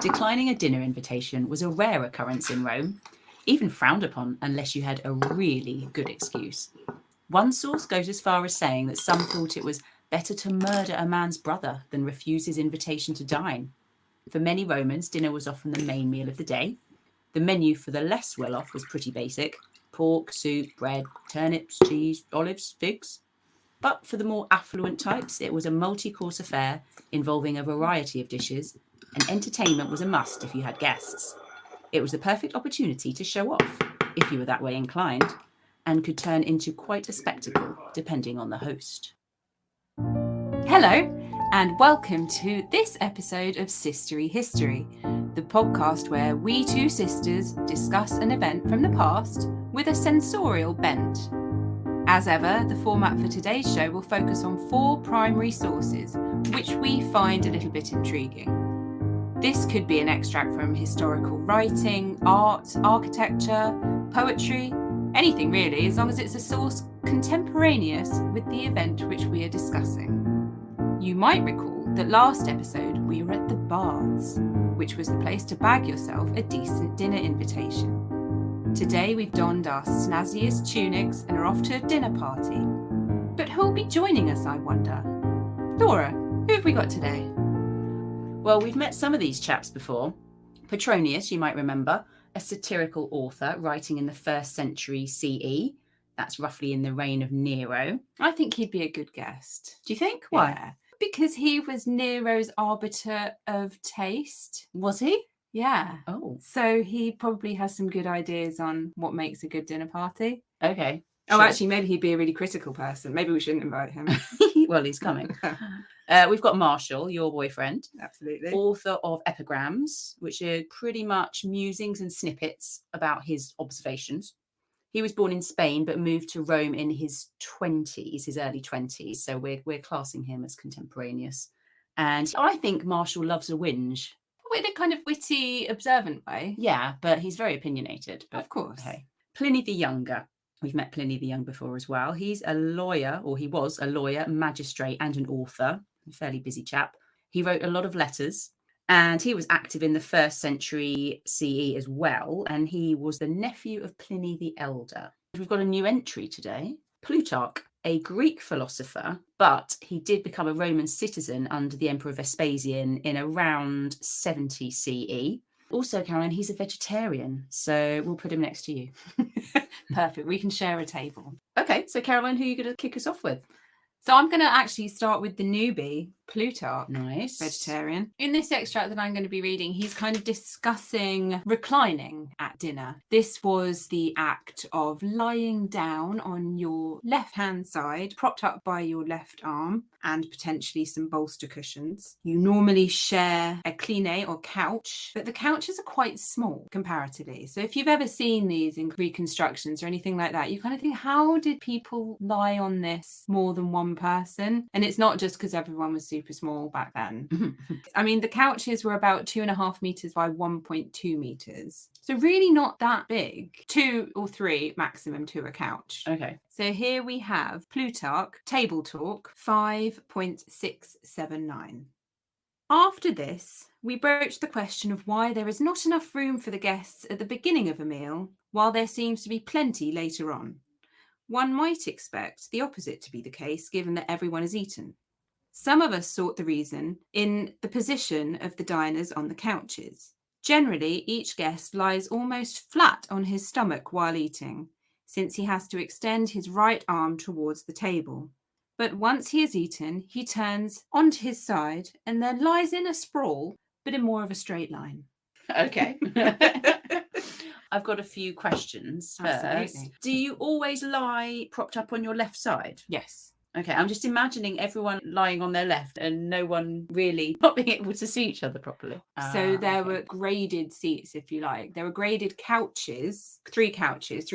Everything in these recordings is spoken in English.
Declining a dinner invitation was a rare occurrence in Rome, even frowned upon unless you had a really good excuse. One source goes as far as saying that some thought it was better to murder a man's brother than refuse his invitation to dine. For many Romans, dinner was often the main meal of the day. The menu for the less well-off was pretty basic: pork, soup, bread, turnips, cheese, olives, figs. But for the more affluent types, it was a multi-course affair involving a variety of dishes, and entertainment was a must if you had guests. It was the perfect opportunity to show off, if you were that way inclined, and could turn into quite a spectacle, depending on the host. Hello, and welcome to this episode of Sistery History, the podcast where we two sisters discuss an event from the past with a sensorial bent. As ever, the format for today's show will focus on 4 primary sources, which we find a little bit intriguing. This could be an extract from historical writing, art, architecture, poetry, anything really, as long as it's a source contemporaneous with the event which we are discussing. You might recall that last episode we were at the Baths, which was the place to bag yourself a decent dinner invitation. Today we've donned our snazziest tunics and are off to a dinner party. But who'll be joining us, I wonder? Laura, who have we got today? Well, we've met some of these chaps before. Petronius, you might remember, a satirical author writing in the 1st century CE. That's roughly in the reign of Nero. I think he'd be a good guest. Do you think? Why? Yeah. Because he was Nero's arbiter of taste. Was he? Yeah. Oh. So he probably has some good ideas on what makes a good dinner party. Okay. Oh, sure. actually, maybe he'd be a really critical person. Maybe we shouldn't invite him. Well, he's coming. We've got Marshall, your boyfriend. Absolutely. Author of Epigrams, which are pretty much musings and snippets about his observations. He was born in Spain, but moved to Rome in his early 20s. So we're classing him as contemporaneous. And I think Marshall loves a whinge. In a kind of witty, observant way. Yeah, but he's very opinionated. But, of course. Okay. Pliny the Younger. We've met Pliny the Young before as well. He's a lawyer, or he was a lawyer, magistrate, and an author. A fairly busy chap. He wrote a lot of letters, and he was active in the 1st century CE as well. And he was the nephew of Pliny the Elder. We've got a new entry today. Plutarch, a Greek philosopher, but he did become a Roman citizen under the Emperor Vespasian in around 70 CE. Also, Caroline, he's a vegetarian, so we'll put him next to you. Perfect. We can share a table. Okay, so Caroline, who are you going to kick us off with? So I'm going to actually start with the newbie, Plutarch. Nice. Vegetarian. In this extract that I'm going to be reading, he's kind of discussing reclining at dinner. This was the act of lying down on your left-hand side, propped up by your left arm, and potentially some bolster cushions. You normally share a cline or couch, but the couches are quite small comparatively. So if you've ever seen these in reconstructions or anything like that, you kind of think, how did people lie on this more than one person? And it's not just because everyone was super small back then. I mean, the couches were about 2.5 meters by 1.2 meters. So really not that big. 2 or 3 maximum to a couch. Okay. So here we have Plutarch, Table Talk 5.679. After this, we broach the question of why there is not enough room for the guests at the beginning of a meal, while there seems to be plenty later on. One might expect the opposite to be the case, given that everyone has eaten. Some of us sought the reason in the position of the diners on the couches. Generally, each guest lies almost flat on his stomach while eating, since he has to extend his right arm towards the table. But once he has eaten, he turns onto his side and then lies in a sprawl, but in more of a straight line. Okay. I've got a few questions first. Absolutely. Do you always lie propped up on your left side? Yes. Okay, I'm just imagining everyone lying on their left and no one really not being able to see each other properly. So there were graded seats, if you like. There were graded couches, 3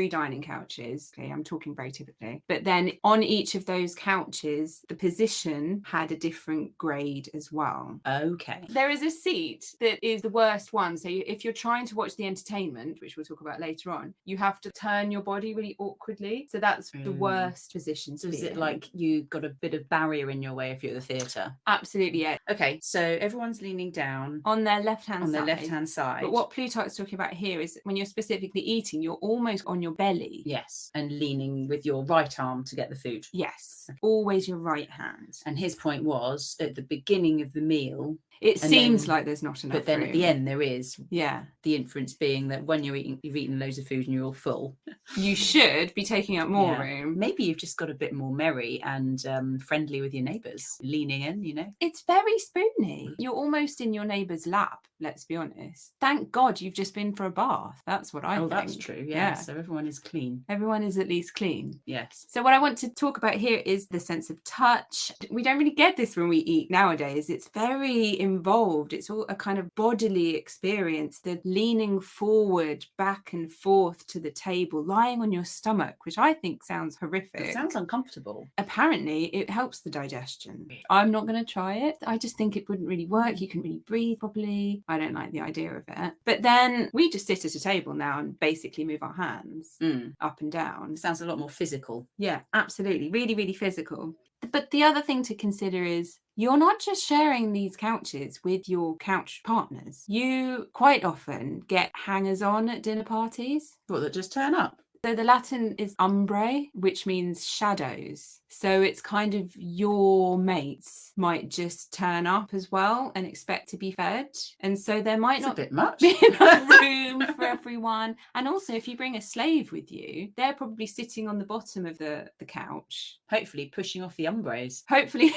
dining couches. Okay, I'm talking very typically. But then on each of those couches, the position had a different grade as well. Okay. There is a seat that is the worst one. So if you're trying to watch the entertainment, which we'll talk about later on, you have to turn your body really awkwardly. So that's the worst position. So is it like you you got a bit of barrier in your way if you're at the theatre. Absolutely, yeah. Okay, so everyone's leaning down On their left-hand on side. the left-hand side. But what Plutarch's talking about here is when you're specifically eating, you're almost on your belly. Yes, and leaning with your right arm to get the food. Yes, always your right hand. And his point was, at the beginning of the meal, It and seems then- like there's not enough but then room. at the end there is. Yeah. The inference being that when you've eaten loads of food and you're all full, You should be taking up more Yeah. room. Maybe you've just got a bit more merry and friendly with your neighbours, leaning in, you know. It's very spoony. You're almost in your neighbour's lap, let's be honest. Thank God you've just been for a bath. That's what I think. That's true. Yeah. Yeah. So everyone is clean. Everyone is at least clean. Yes. So what I want to talk about here is the sense of touch. We don't really get this when we eat nowadays. It's very involved. It's all a kind of bodily experience. The leaning forward, back and forth to the table, lying on your stomach, which I think sounds horrific. It sounds uncomfortable. Apparently, it helps the digestion. I'm not going to try it. I just think it wouldn't really work. You couldn't really breathe properly. I don't like the idea of it. But then we just sit at a table now and basically move our hands up and down. It sounds a lot more physical. Yeah, absolutely. Really, really physical. But the other thing to consider is you're not just sharing these couches with your couch partners. You quite often get hangers-on at dinner parties. What, that just turn up? So the Latin is umbrae, which means shadows. So it's kind of your mates might just turn up as well and expect to be fed. And so there might It's not a bit much. be enough room for everyone. And also, if you bring a slave with you, they're probably sitting on the bottom of the couch. Hopefully pushing off the umbres. Hopefully.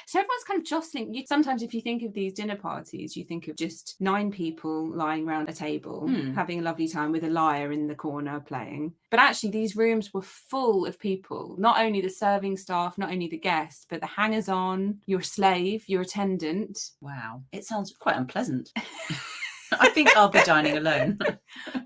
So everyone's kind of jostling. Sometimes if you think of these dinner parties, you think of just 9 people lying around a table, having a lovely time with a lyre in the corner playing. But actually these rooms were full of people, not only the serving staff, not only the guests, but the hangers-on, your slave, your attendant. Wow. It sounds quite unpleasant. I think I'll be dining alone.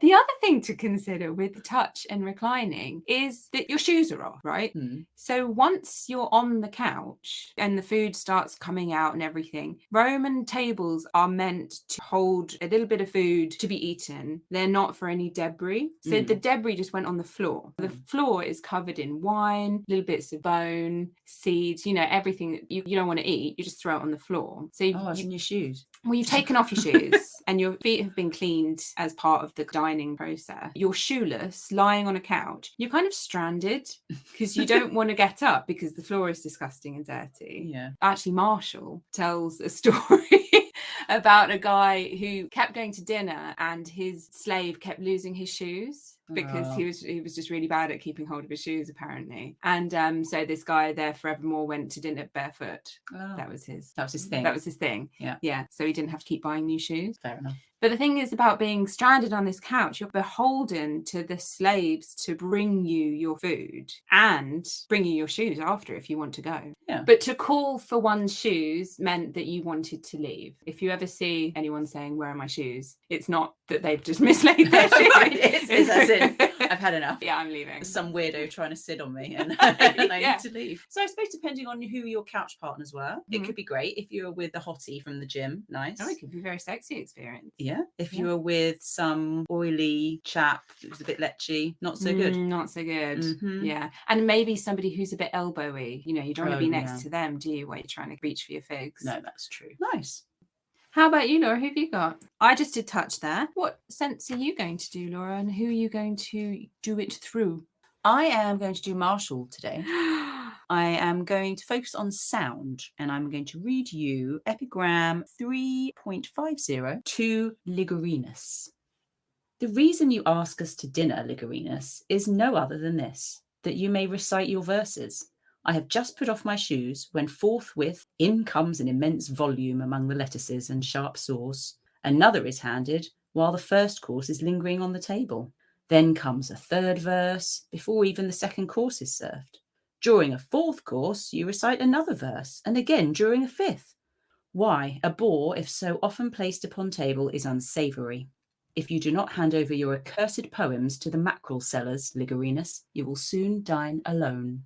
The other thing to consider with touch and reclining is that your shoes are off, right? So once you're on the couch and the food starts coming out and everything, Roman tables are meant to hold a little bit of food to be eaten. They're not for any debris. So the debris just went on the floor. The floor is covered in wine, little bits of bone, seeds, everything that you don't want to eat. You just throw it on the floor. So it's in your shoes. Well, you've taken off your shoes and your feet have been cleaned as part of the dining process. You're shoeless, lying on a couch. You're kind of stranded because you don't want to get up because the floor is disgusting and dirty. Yeah. Actually, Marshall tells a story about a guy who kept going to dinner and his slave kept losing his shoes because he was just really bad at keeping hold of his shoes, apparently. And so this guy there forevermore went to dinner barefoot. That was his thing. That was his thing. Yeah. So he didn't have to keep buying new shoes. Fair enough. But the thing is about being stranded on this couch, you're beholden to the slaves to bring you your food and bring you your shoes after if you want to go. Yeah. But to call for one's shoes meant that you wanted to leave. If you ever see anyone saying, "Where are my shoes?" it's not that they've just mislaid their shoes. It's as in, I've had enough. Yeah, I'm leaving. Some weirdo trying to sit on me and I Yeah. need to leave. So I suppose depending on who your couch partners were, it could be great if you were with a hottie from the gym. Nice. Oh, it could be a very sexy experience. Yeah. If you were with some oily chap who was a bit lechy, not so good. Not so good. Yeah. And maybe somebody who's a bit elbowy. You don't want to be next to them, do you, while you're trying to reach for your figs? No, that's true. Nice. How about you, Laura? Who have you got? I just did touch there. What sense are you going to do, Laura? And who are you going to do it through? I am going to do Marshall today. I am going to focus on sound and I'm going to read you Epigram 3.50 to Ligurinus. The reason you ask us to dinner, Ligurinus, is no other than this, that you may recite your verses. I have just put off my shoes when forthwith in comes an immense volume among the lettuces and sharp sauce. Another is handed while the first course is lingering on the table. Then comes a third verse before even the second course is served. During a fourth course, you recite another verse, and again during a fifth. Why, a boar, if so often placed upon table, is unsavoury. If you do not hand over your accursed poems to the mackerel sellers, Ligurinus, you will soon dine alone.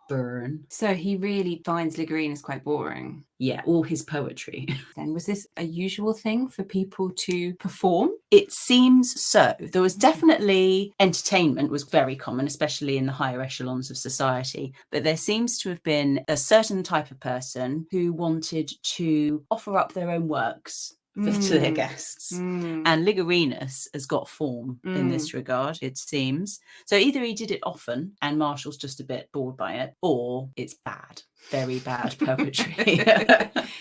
Burn. So he really finds Ligurinus quite boring. Yeah, all his poetry. Then was this a usual thing for people to perform? It seems so. There was definitely entertainment was very common, especially in the higher echelons of society. But there seems to have been a certain type of person who wanted to offer up their own works to their guests. And Ligurinus has got form in this regard, it seems. So either he did it often and Marshall's just a bit bored by it, or it's bad. Very bad poetry.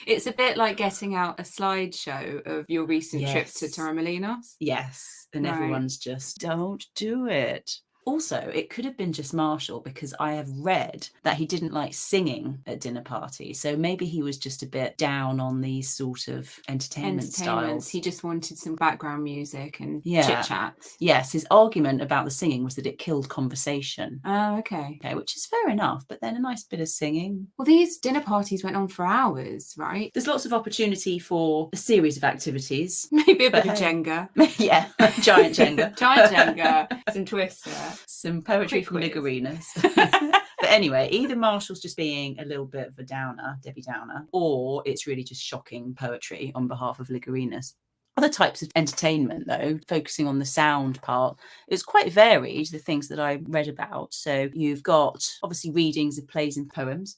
It's a bit like getting out a slideshow of your recent trip to Yes. Torremolinos. Yes. And Right. everyone's just, don't do it. Also, it could have been just Marshall, because I have read that he didn't like singing at dinner parties. So maybe he was just a bit down on these sort of entertainment styles. He just wanted some background music and Yeah. chit-chat. Yes, his argument about the singing was that it killed conversation. Oh, okay. Okay, which is fair enough, but then a nice bit of singing. Well, these dinner parties went on for hours, right? There's lots of opportunity for a series of activities. Maybe a bit But of hey. Jenga. Yeah, giant Jenga. Giant Jenga, some Twister. Some poetry Quick from quiz. Ligurinus. But anyway, either Marshall's just being a little bit of a downer, Debbie Downer, or it's really just shocking poetry on behalf of Ligurinus. Other types of entertainment, though, focusing on the sound part, is quite varied, the things that I read about. So you've got, obviously, readings of plays and poems.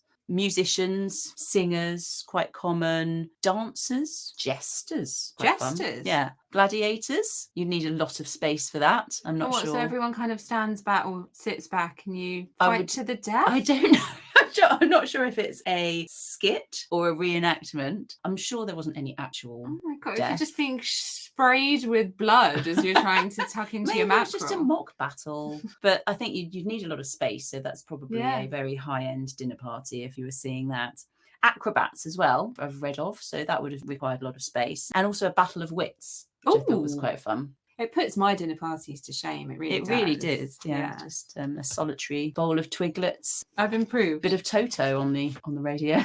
Musicians, singers, quite common. Dancers, jesters. Quite fun. Jesters? Yeah. Gladiators, you need a lot of space for that. I'm not sure. So everyone kind of stands back or sits back and you I fight would- to the death? I don't know. I'm not sure if it's a skit or a reenactment. I'm sure there wasn't any actual. Oh my god! If death. you're just being sprayed with blood as you're trying to tuck into Maybe your it mackerel. was just a mock battle. But I think you'd need a lot of space, so that's probably Yeah. a very high-end dinner party if you were seeing that. Acrobats as well, I've read of, so that would have required a lot of space. And also a battle of wits, which I thought was Ooh. quite fun. It puts my dinner parties to shame. It really Did, yeah. Just a solitary bowl of twiglets, I've improved. bit of Toto on the radio.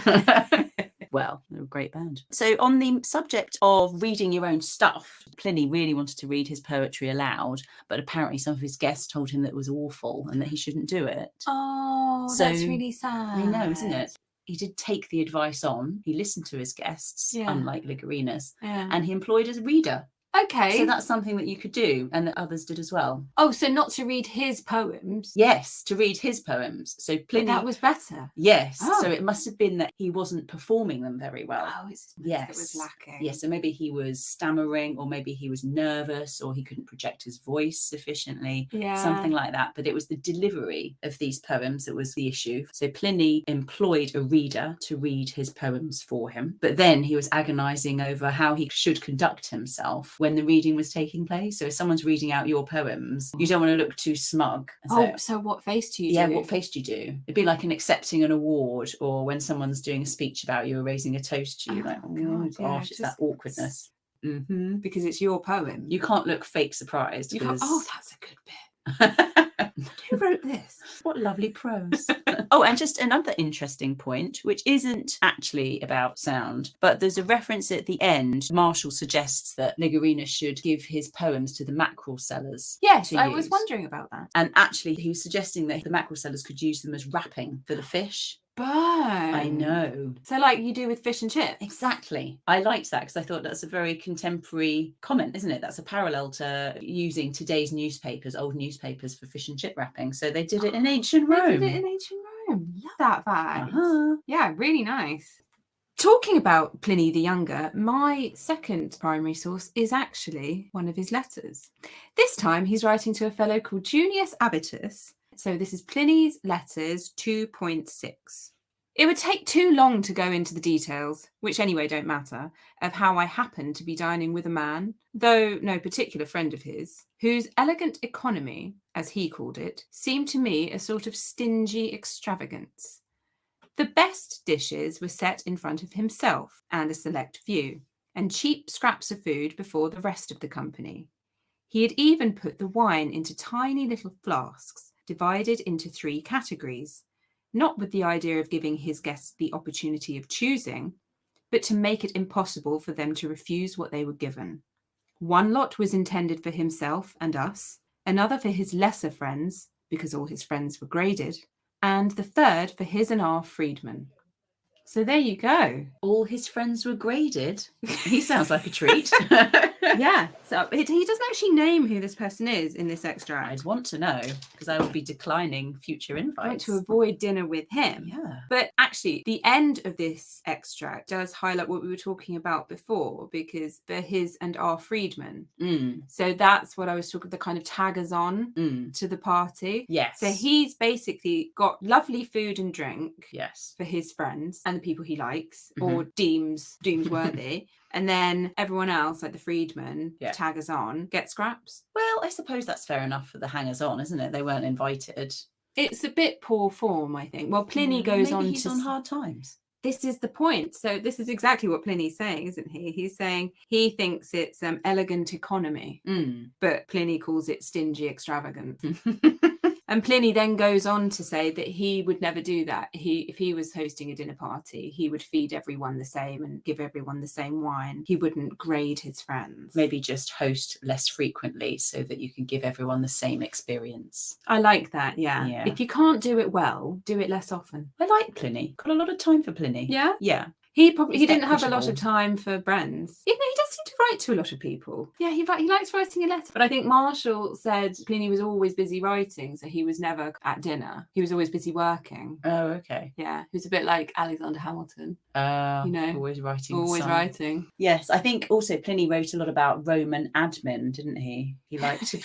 Well, they're a great band. So on the subject of reading your own stuff, Pliny really wanted to read his poetry aloud, but apparently some of his guests told him that it was awful and that he shouldn't do it. Oh, So- that's really sad. I know, isn't it? He did take the advice on. He listened to his guests, Yeah. unlike Ligurinus, Yeah. and he employed a reader. Okay. So that's something that you could do and that others did as well. Oh, so not to read his poems? Yes, to read his poems. So But Pliny... that was better. Yes, Oh. so it must have been that he wasn't performing them very well. Oh, it's that Yes. was lacking. Yes, so maybe he was stammering, or maybe he was nervous, or he couldn't project his voice sufficiently, Yeah. something like that. But it was the delivery of these poems that was the issue. So Pliny employed a reader to read his poems for him, but then he was agonizing over how he should conduct himself when the reading was taking place. So if someone's reading out your poems, you don't want to look too smug. So what face do you Yeah, do? what face do you do? It'd be like an accepting an award, or when someone's doing a speech about you or raising a toast to you, Oh, like, oh God, gosh, yeah, it's just- that awkwardness. Hmm. Because it's your poem. You can't look fake surprised. You go, because... oh, that's a good bit. Who wrote this? What lovely prose. Oh, and just another interesting point, which isn't actually about sound, but there's a reference at the end. Marshall suggests that Ligurinus should give his poems to the mackerel sellers. Yes, to I was use. wondering about that. And actually, he was suggesting that the mackerel sellers could use them as wrapping for the fish. Burn. I know. So like you do with fish and chips. Exactly. I liked that because I thought that's a very contemporary comment, isn't it? That's a parallel to using today's newspapers, old newspapers, for fish and chip wrapping. So they did it in ancient They Rome. did it in ancient Rome. Love that fact. Uh-huh. Yeah, really nice. Talking about Pliny the Younger, my second primary source is actually one of his letters. This time he's writing to a fellow called Junius Avitus. So this is Pliny's Letters 2.6. It would take too long to go into the details, which anyway don't matter, of how I happened to be dining with a man, though no particular friend of his, whose elegant economy, as he called it, seemed to me a sort of stingy extravagance. The best dishes were set in front of himself and a select few, and cheap scraps of food before the rest of the company. He had even put the wine into tiny little flasks, divided into 3 categories, not with the idea of giving his guests the opportunity of choosing, but to make it impossible for them to refuse what they were given. One lot was intended for himself and us, another for his lesser friends, because all his friends were graded, and the third for his and our freedmen. So there you go. All his friends were graded. He sounds like a treat. Yeah. So he doesn't actually name who this person is in this extract. I'd want to know, because I will be declining future I want invites. to avoid dinner with him. Yeah. But actually, the end of this extract does highlight what we were talking about before, because for his and our freedmen. So that's what I was talking, the kind of taggers on to the party. Yes. So he's basically got lovely food and drink Yes. for his friends and the people he likes or deems worthy. And then everyone else, like the freedmen, taggers on, get scraps. Well, I suppose that's fair enough for the hangers on, isn't it? They weren't invited. It's a bit poor form, I think. Well, Pliny goes maybe on he's to on hard times. This is the point. So this is exactly what Pliny's saying, isn't he? He's saying he thinks it's elegant economy, but Pliny calls it stingy extravagance. And Pliny then goes on to say that he would never do that. If he was hosting a dinner party, he would feed everyone the same and give everyone the same wine. He wouldn't grade his friends. Maybe just host less frequently so that you can give everyone the same experience. I like that, yeah. If you can't do it well, do it less often. I like Pliny. Got a lot of time for Pliny. Yeah? Yeah. He didn't have a lot of time for friends. Even though he does seem to write to a lot of people. Yeah, he likes writing a letter. But I think Marshall said Pliny was always busy writing, so he was never at dinner. He was always busy working. Oh, okay. Yeah, he was a bit like Alexander Hamilton. Always writing. Always writing. Yes, I think also Pliny wrote a lot about Roman admin, didn't he? He liked to...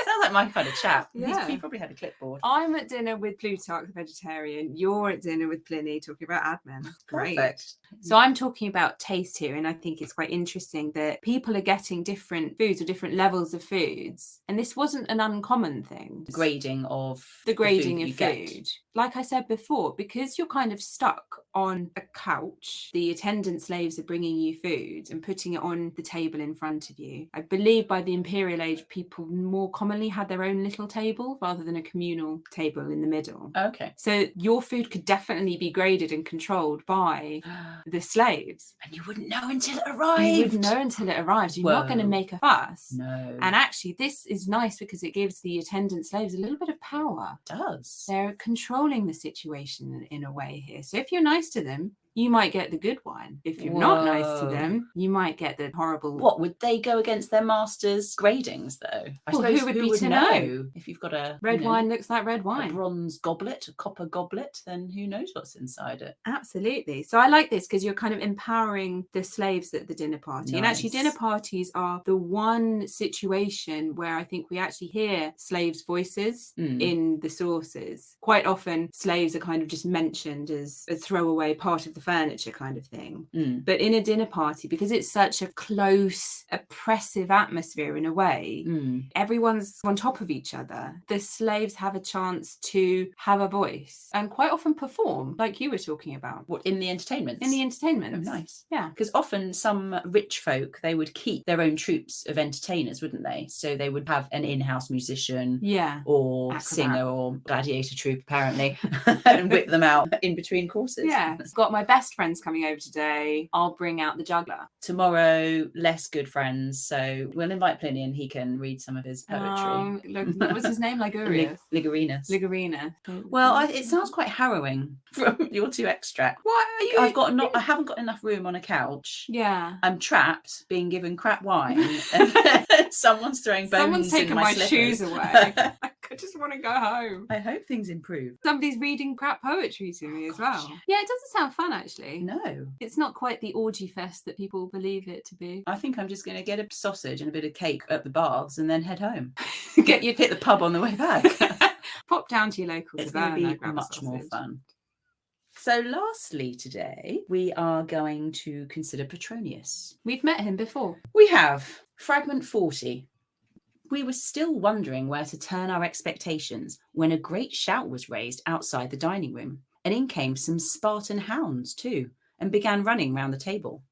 Sounds like my kind of chap. Yeah. He probably had a clipboard. I'm at dinner with Plutarch, the vegetarian. You're at dinner with Pliny talking about admin. Great. Perfect. So I'm talking about taste here, and I think it's quite interesting that people are getting different foods or different levels of foods. And this wasn't an uncommon thing. The grading of food. Like I said before, because you're kind of stuck on a couch, the attendant slaves are bringing you food and putting it on the table in front of you. I believe by the imperial age, people more commonly had their own little table rather than a communal table in the middle. Okay. So your food could definitely be graded and controlled by the slaves. And you wouldn't know until it arrived. You wouldn't know until it arrives. You're not going to make a fuss. No. And actually, this is nice because it gives the attendant slaves a little bit of power. It does. They're controlling the situation in a way here. So if you're nice to them, you might get the good wine. If you're not nice to them, you might get the horrible... What, would they go against their master's gradings, though? I suppose who would know? If you've got a... Red wine looks like red wine. A bronze goblet, a copper goblet, then who knows what's inside it? Absolutely. So I like this because you're kind of empowering the slaves at the dinner party. Nice. And actually, dinner parties are the one situation where I think we actually hear slaves' voices in the sources. Quite often, slaves are kind of just mentioned as a throwaway part of the furniture kind of thing. But in a dinner party, because it's such a close, oppressive atmosphere in a way, everyone's on top of each other. The slaves have a chance to have a voice and quite often perform, like you were talking about. What, in the entertainments? In the entertainments. Oh, nice. Yeah. Because often some rich folk, they would keep their own troops of entertainers, wouldn't they? So they would have an in-house musician or singer or gladiator troupe, apparently, and whip them out in between courses. Yeah. Got my best friends coming over today. I'll bring out the juggler. Tomorrow, less good friends. So we'll invite Pliny and he can read some of his poetry. What was his name? Ligurinus. Ligurinus. Well, it sounds quite harrowing from your two extracts. Why are you? I haven't got enough room on a couch. Yeah. I'm trapped, being given crap wine, and someone's throwing bones. Someone's taken my shoes away. I just want to go home. I hope things improve. Somebody's reading crap poetry to me as well. Yeah, it doesn't sound fun, actually. No. It's not quite the orgy fest that people believe it to be. I think I'm just going to get a sausage and a bit of cake at the baths and then head home. Hit the pub on the way back. Pop down to your local It's going to be much more fun. So lastly today, we are going to consider Petronius. We've met him before. We have. Fragment 40. We were still wondering where to turn our expectations when a great shout was raised outside the dining room, and in came some Spartan hounds too, and began running round the table.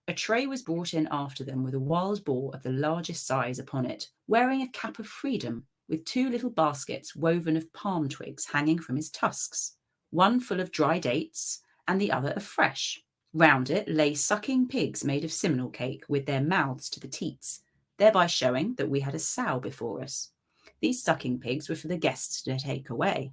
A tray was brought in after them with a wild boar of the largest size upon it, wearing a cap of freedom, with two little baskets woven of palm twigs hanging from his tusks, one full of dry dates and the other of fresh. Round it lay sucking pigs made of simnel cake with their mouths to the teats, thereby showing that we had a sow before us. These sucking pigs were for the guests to take away.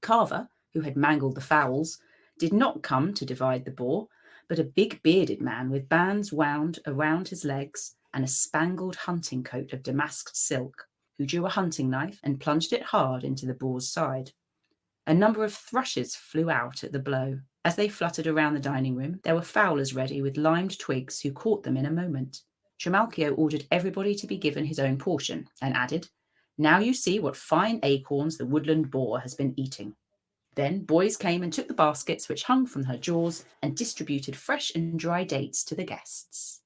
Carver, who had mangled the fowls, did not come to divide the boar, but a big bearded man with bands wound around his legs and a spangled hunting coat of damasked silk, who drew a hunting knife and plunged it hard into the boar's side. A number of thrushes flew out at the blow. As they fluttered around the dining room, there were fowlers ready with limed twigs who caught them in a moment. Trimalchio ordered everybody to be given his own portion and added, "Now you see what fine acorns the woodland boar has been eating." Then boys came and took the baskets which hung from her jaws and distributed fresh and dry dates to the guests.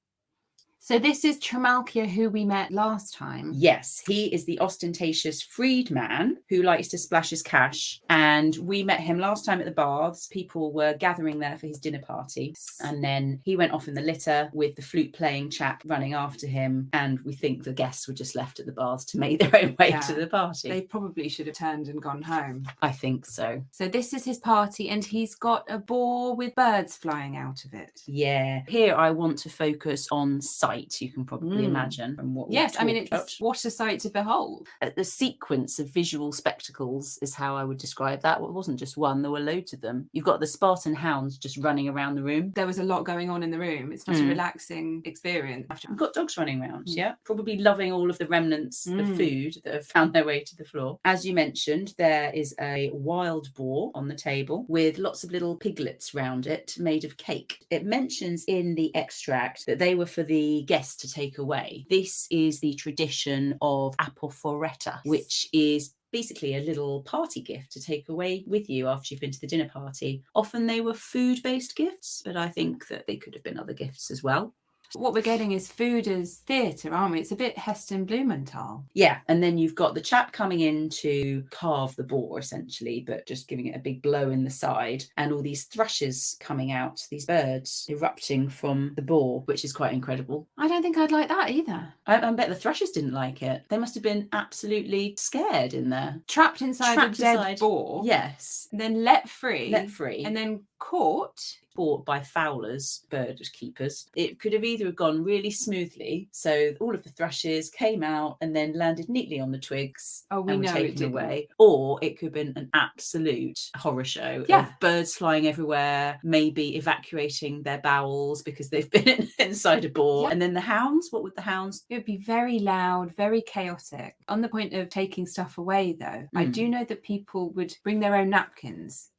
So this is Trimalchio, who we met last time. Yes, he is the ostentatious freedman who likes to splash his cash. And we met him last time at the baths. People were gathering there for his dinner party. And then he went off in the litter with the flute-playing chap running after him. And we think the guests were just left at the baths to make their own way to the party. They probably should have turned and gone home. I think so. So this is his party, and he's got a boar with birds flying out of it. Yeah. Here I want to focus on sight. You can probably imagine from what I mean, it's what a sight to behold. The sequence of visual spectacles is how I would describe that. It wasn't just one, there were loads of them. You've got the Spartan hounds just running around the room. There was a lot going on in the room. It's not a relaxing experience. You've got dogs running around, probably loving all of the remnants of food that have found their way to the floor. As you mentioned, there is a wild boar on the table with lots of little piglets round it made of cake. It mentions in the extract that they were for the guests to take away. This is the tradition of apophoreta, which is basically a little party gift to take away with you after you've been to the dinner party. Often they were food-based gifts, but I think that they could have been other gifts as well. What we're getting is food as theatre, aren't we? It's a bit Heston Blumenthal. Yeah, and then you've got the chap coming in to carve the boar, essentially, but just giving it a big blow in the side, and all these thrushes coming out, these birds erupting from the boar, which is quite incredible. I don't think I'd like that either. I bet the thrushes didn't like it. They must have been absolutely scared in there. Trapped inside a dead boar. Yes. And then let free. And then caught. Bought by fowlers, bird keepers. It could have either gone really smoothly, so all of the thrushes came out and then landed neatly on the twigs and were taken away, or it could have been an absolute horror show of birds flying everywhere, maybe evacuating their bowels because they've been inside a boar. And then the hounds, what would the hounds? It would be very loud, very chaotic. On the point of taking stuff away, though, I do know that people would bring their own napkins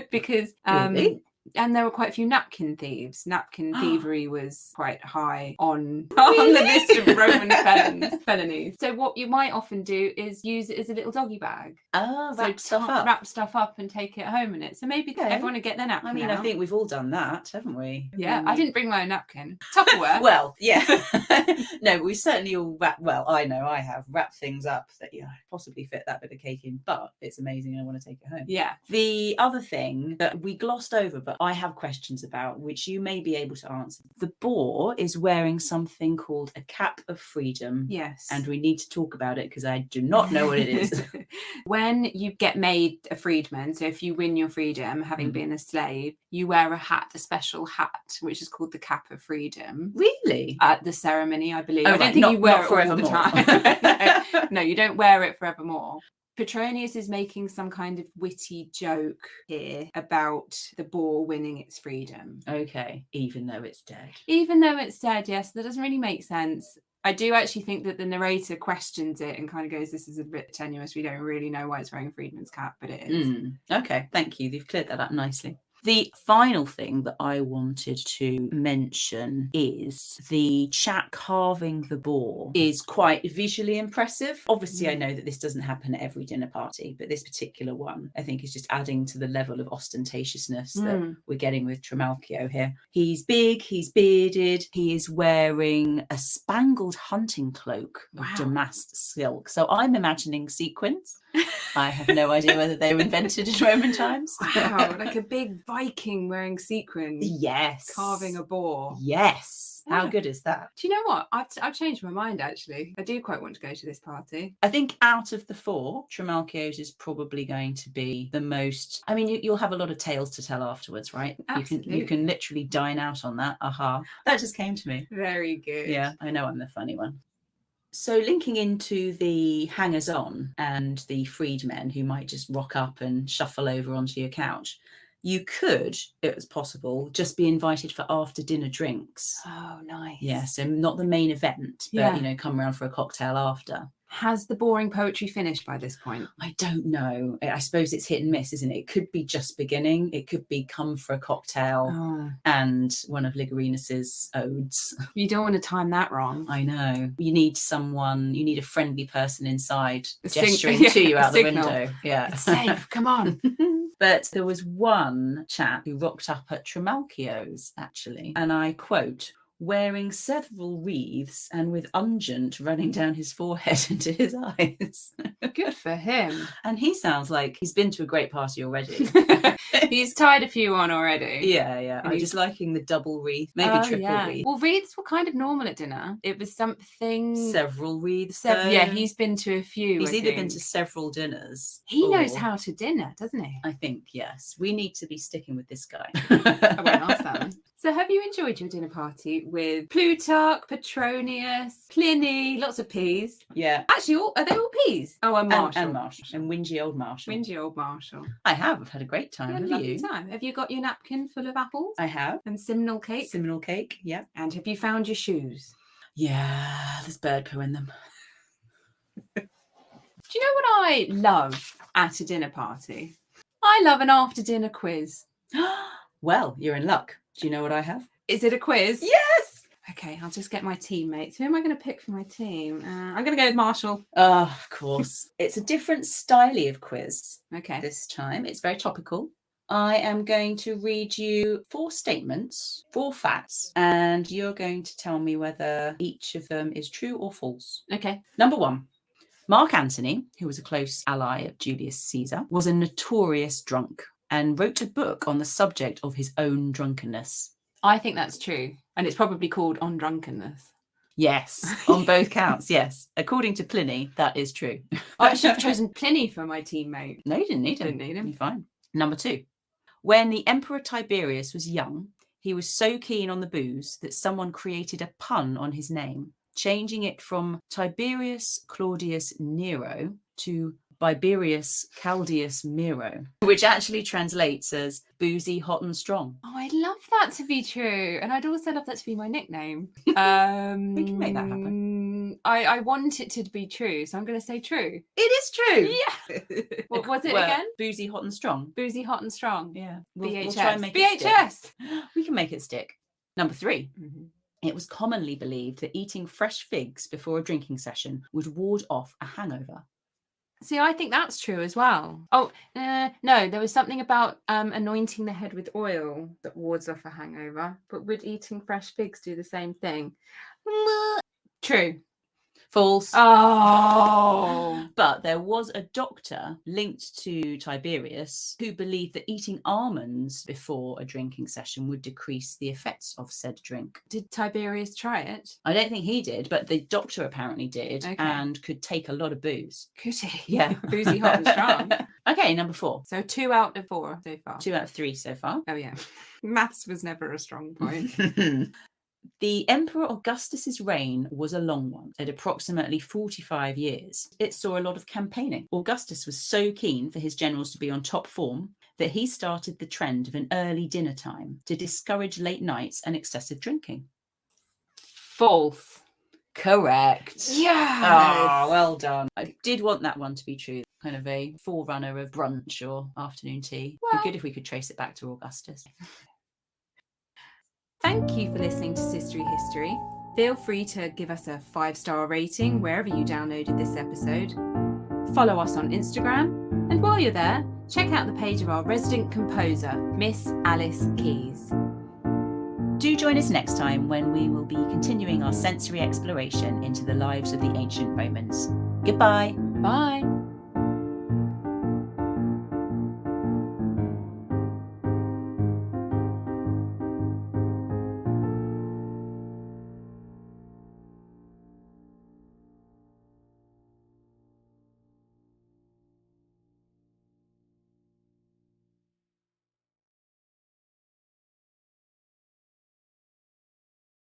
because Really? And there were quite a few napkin thieves. Napkin thievery was quite high on the list of Roman felonies. So what you might often do is use it as a little doggy bag. Oh, wrap stuff up and take it home in it. So maybe everyone would get their napkin. I mean, out. I think we've all done that, haven't we? Yeah, I didn't bring my own napkin. Tupperware. Well, yeah. No, we certainly all I know I have wrapped things up that possibly fit that bit of cake in, but it's amazing and I want to take it home. Yeah. The other thing that we glossed over, but I have questions about, which you may be able to answer. The boar is wearing something called a cap of freedom. Yes. And we need to talk about it because I do not know what it is. When you get made a freedman, so if you win your freedom, having been a slave, you wear a special hat, which is called the cap of freedom. Really? At the ceremony, I believe. Oh, I don't think you wear it all the time. No, you don't wear it forevermore. Petronius is making some kind of witty joke here about the boar winning its freedom. Okay, even though it's dead. Even though it's dead, yes, that doesn't really make sense. I do actually think that the narrator questions it and kind of goes, this is a bit tenuous. We don't really know why it's wearing a freedman's cap, but it is. Okay, thank you. You've cleared that up nicely. The final thing that I wanted to mention is the chap carving the boar is quite visually impressive. Obviously, I know that this doesn't happen at every dinner party, but this particular one, I think, is just adding to the level of ostentatiousness that we're getting with Trimalchio here. He's big, he's bearded, he is wearing a spangled hunting cloak of damask silk. So I'm imagining sequins. I have no idea whether they were invented in Roman times. Wow, like a big Viking wearing sequins. Yes. Carving a boar. Yes. How good is that? Do you know what? I've changed my mind, actually. I do quite want to go to this party. I think out of the four, Trimalchio's is probably going to be the most... I mean, you'll have a lot of tales to tell afterwards, right? Absolutely. You can literally dine out on that. Aha. That just came to me. Very good. Yeah, I know I'm the funny one. So linking into the hangers-on and the freedmen who might just rock up and shuffle over onto your couch, you could, it was possible, just be invited for after dinner drinks. Oh, nice. Yeah, so not the main event, but, come around for a cocktail after. Has the boring poetry finished by this point? I don't know. I suppose it's hit and miss, isn't it? It could be just beginning. It could be come for a cocktail and one of Ligurinus's odes. You don't want to time that wrong. I know. You need a friendly person inside gesturing to you out the window. Yeah. It's safe. Come on. But there was one chap who rocked up at Trimalchio's, actually, and I quote, wearing several wreaths and with unguent running down his forehead into his eyes. Good for him. And he sounds like he's been to a great party already. He's tied a few on already. Yeah. I'm just liking the double wreath, maybe triple wreath. Well, wreaths were kind of normal at dinner. It was something... Several wreaths. Yeah, he's been to a few. He's either been to several dinners. He knows how to dinner, doesn't he? I think, yes. We need to be sticking with this guy. I won't ask that one. So have you enjoyed your dinner party with Plutarch, Petronius, Pliny, lots of peas? Yeah. Actually, are they all peas? Oh, and Marshall. And Marshall. And whingy old Marshall. Whingy old Marshall. I have. I've had a great time. Have you? Have you got your napkin full of apples? I have. And simnel cake? Simnel cake, yeah. And have you found your shoes? Yeah, there's bird poo in them. Do you know what I love at a dinner party? I love an after-dinner quiz. Well, you're in luck. Do you know what I have? Is it a quiz? Yes! Okay, I'll just get my teammates. Who am I going to pick for my team? I'm going to go with Marshall. Of course. It's a different style of quiz. Okay. This time. It's very topical. I am going to read you 4 statements, 4 facts, and you're going to tell me whether each of them is true or false. Okay. Number 1. Mark Antony, who was a close ally of Julius Caesar, was a notorious drunk and wrote a book on the subject of his own drunkenness. I think that's true. And it's probably called On Drunkenness. Yes, on both counts, yes. According to Pliny, that is true. I should have chosen Pliny for my teammate. No, you didn't need him. You're fine. Number 2. When the Emperor Tiberius was young, he was so keen on the booze that someone created a pun on his name, changing it from Tiberius Claudius Nero to Biberius Caldius Miro, which actually translates as boozy, hot and strong. Oh, I'd love that to be true. And I'd also love that to be my nickname. We can make that happen. I want it to be true, so I'm going to say true. It is true. Yeah. What was it again? Boozy, hot and strong. Boozy, hot and strong. Yeah. VHS. We'll try and make it stick. We can make it stick. Number 3. Mm-hmm. It was commonly believed that eating fresh figs before a drinking session would ward off a hangover. See, I think that's true as well. Oh, no, there was something about anointing the head with oil that wards off a hangover. But would eating fresh figs do the same thing? True. False. Oh. But there was a doctor linked to Tiberius who believed that eating almonds before a drinking session would decrease the effects of said drink. Did Tiberius try it? I don't think he did, but the doctor apparently did and could take a lot of booze. Could he? Yeah. Boozy, hot and strong. Okay, number 4. So 2 out of 4 so far. 2 out of 3 so far. Oh, yeah. Maths was never a strong point. The Emperor Augustus's reign was a long one, at approximately 45 years. It saw a lot of campaigning. Augustus was so keen for his generals to be on top form that he started the trend of an early dinner time to discourage late nights and excessive drinking. False. Correct. Yeah. Oh, well done. I did want that one to be true. Kind of a forerunner of brunch or afternoon tea. It'd be good if we could trace it back to Augustus. Thank you for listening to Sistery History. Feel free to give us a 5-star rating wherever you downloaded this episode. Follow us on Instagram. And while you're there, check out the page of our resident composer, Miss Alice Keys. Do join us next time when we will be continuing our sensory exploration into the lives of the ancient Romans. Goodbye. Bye.